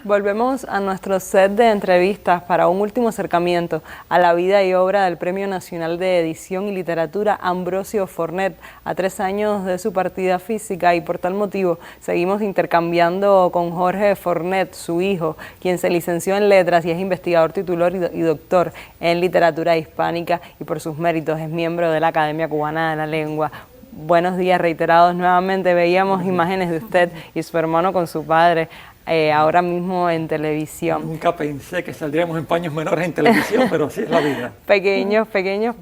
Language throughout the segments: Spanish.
Volvemos a nuestro set de entrevistas para un último acercamiento a la vida y obra del Premio Nacional de Edición y Literatura Ambrosio Fornet, a 3 años de su partida física, y por tal motivo seguimos intercambiando con Jorge Fornet, su hijo, quien se licenció en Letras y es investigador titular y doctor en Literatura Hispánica, y por sus méritos es miembro de la Academia Cubana de la Lengua. Buenos días reiterados nuevamente. Veíamos imágenes de usted y su hermano con su padre ahora mismo en televisión. Nunca pensé que saldríamos en paños menores en televisión, pero así es la vida. Pequeños,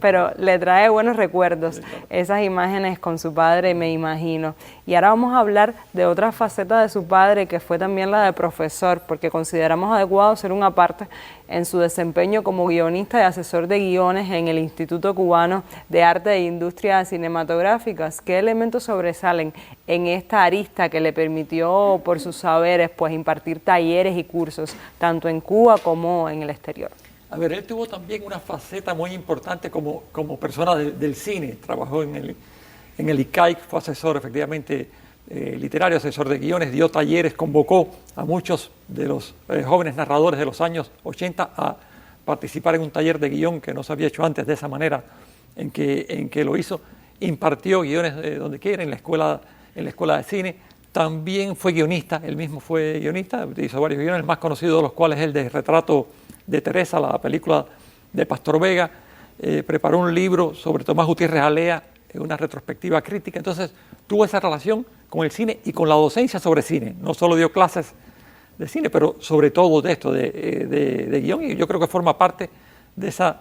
pero le trae buenos recuerdos esas imágenes con su padre, me imagino. Y ahora vamos a hablar de otra faceta de su padre, que fue también la de profesor, porque consideramos adecuado hacer una parte en su desempeño como guionista y asesor de guiones en el Instituto Cubano de Arte e Industrias Cinematográficas. ¿Qué elementos sobresalen en esta arista que le permitió, por sus saberes, pues impartir talleres y cursos, tanto en Cuba como en el exterior? A ver, él tuvo también una faceta muy importante como persona del cine. Trabajó en el ICAIC, fue asesor efectivamente literario, asesor de guiones, dio talleres, convocó a muchos de los jóvenes narradores de los años 80 a participar en un taller de guión que no se había hecho antes de esa manera en que lo hizo. Impartió guiones donde quiera, en la escuela de cine. También fue guionista, él mismo fue guionista, hizo varios guiones, el más conocido de los cuales es el de Retrato de Teresa, la película de Pastor Vega. Preparó un libro sobre Tomás Gutiérrez Alea, una retrospectiva crítica. Entonces tuvo esa relación con el cine y con la docencia sobre cine. No solo dio clases de cine, pero sobre todo de esto, de guión, y yo creo que forma parte de esa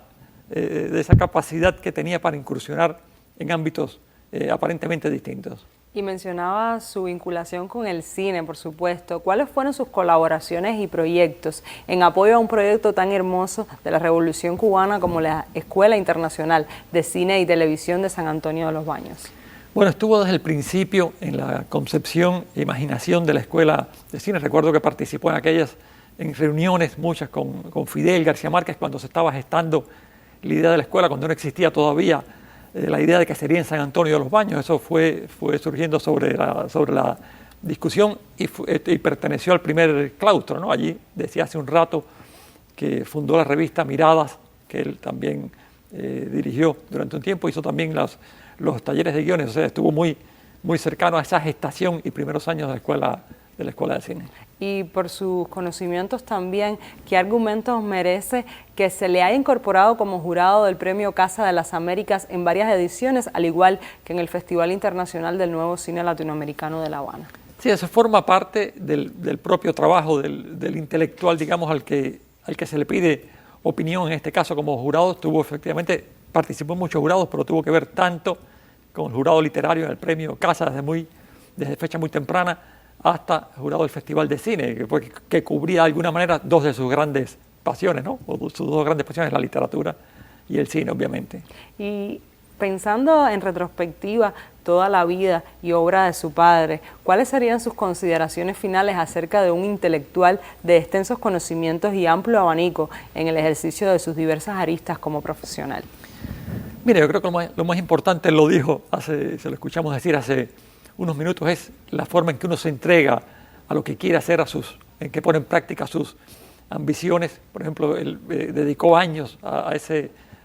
capacidad que tenía para incursionar en ámbitos aparentemente distintos. Y mencionaba su vinculación con el cine, por supuesto. ¿Cuáles fueron sus colaboraciones y proyectos en apoyo a un proyecto tan hermoso de la Revolución Cubana como la Escuela Internacional de Cine y Televisión de San Antonio de los Baños? Bueno, estuvo desde el principio en la concepción e imaginación de la Escuela de Cine. Recuerdo que participó en reuniones, muchas con Fidel García Márquez, cuando se estaba gestando la idea de la escuela, cuando no existía todavía la idea de que sería en San Antonio de los Baños. Eso fue surgiendo sobre la discusión y perteneció al primer claustro, ¿no? Allí decía hace un rato que fundó la revista Miradas, que él también dirigió durante un tiempo, hizo también los talleres de guiones, o sea, estuvo muy cercano a esa gestación y primeros años de la escuela de cine. Y por sus conocimientos también, ¿qué argumentos merece que se le haya incorporado como jurado del Premio Casa de las Américas en varias ediciones, al igual que en el Festival Internacional del Nuevo Cine Latinoamericano de La Habana? Sí, eso forma parte del propio trabajo del intelectual, digamos, al que se le pide opinión, en este caso como jurado. Participó en muchos jurados, pero tuvo que ver tanto con el jurado literario en el Premio Casa desde fecha muy temprana, hasta jurado del Festival de Cine, que cubría de alguna manera dos de sus grandes pasiones, ¿no? O sus dos grandes pasiones, la literatura y el cine, obviamente. Y pensando en retrospectiva toda la vida y obra de su padre, ¿cuáles serían sus consideraciones finales acerca de un intelectual de extensos conocimientos y amplio abanico en el ejercicio de sus diversas aristas como profesional? Mire, yo creo que lo más importante, él lo dijo, se lo escuchamos decir hace unos minutos, es la forma en que uno se entrega a lo que quiere hacer, en que pone en práctica sus ambiciones. Por ejemplo, él dedicó años a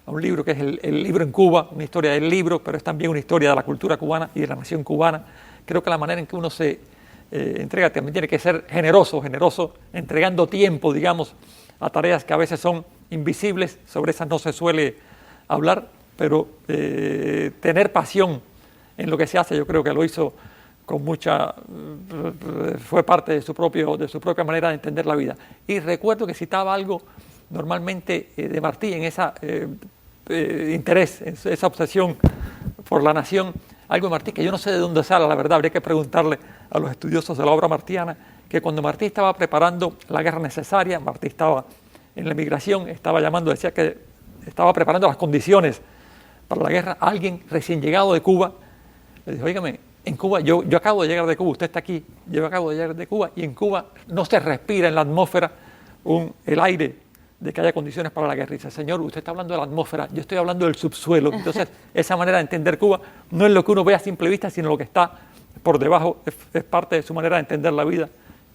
un libro que es el libro en Cuba, una historia del libro, pero es también una historia de la cultura cubana y de la nación cubana. Creo que la manera en que uno se entrega también tiene que ser generoso, entregando tiempo, digamos, a tareas que a veces son invisibles. Sobre esas no se suele hablar, pero tener pasión en lo que se hace, yo creo que lo hizo con fue parte de su propia manera de entender la vida. Y recuerdo que citaba algo normalmente de Martí en ese interés, en esa obsesión por la nación, algo de Martí que yo no sé de dónde sale, la verdad, habría que preguntarle a los estudiosos de la obra martiana, que cuando Martí estaba preparando la guerra necesaria, Martí estaba en la emigración, decía que estaba preparando las condiciones para la guerra. Alguien recién llegado de Cuba le dijo: óigame, en Cuba, yo acabo de llegar de Cuba, usted está aquí, yo acabo de llegar de Cuba, y en Cuba no se respira en la atmósfera el aire de que haya condiciones para la guerra. Y dice: señor, usted está hablando de la atmósfera, yo estoy hablando del subsuelo. Entonces, esa manera de entender Cuba no es lo que uno ve a simple vista, sino lo que está por debajo, es parte de su manera de entender la vida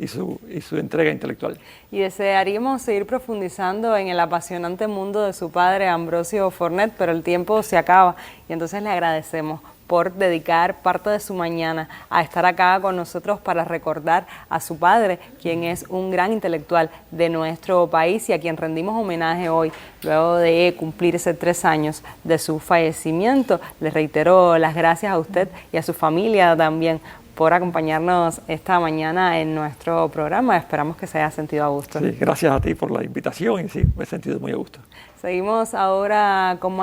y su entrega intelectual. Y desearíamos seguir profundizando en el apasionante mundo de su padre, Ambrosio Fornet, pero el tiempo se acaba y entonces le agradecemos por dedicar parte de su mañana a estar acá con nosotros para recordar a su padre, quien es un gran intelectual de nuestro país y a quien rendimos homenaje hoy, luego de cumplirse 3 años de su fallecimiento. Le reitero las gracias a usted y a su familia también por acompañarnos esta mañana en nuestro programa. Esperamos que se haya sentido a gusto. Sí, gracias a ti por la invitación y sí, me he sentido muy a gusto. Seguimos ahora con más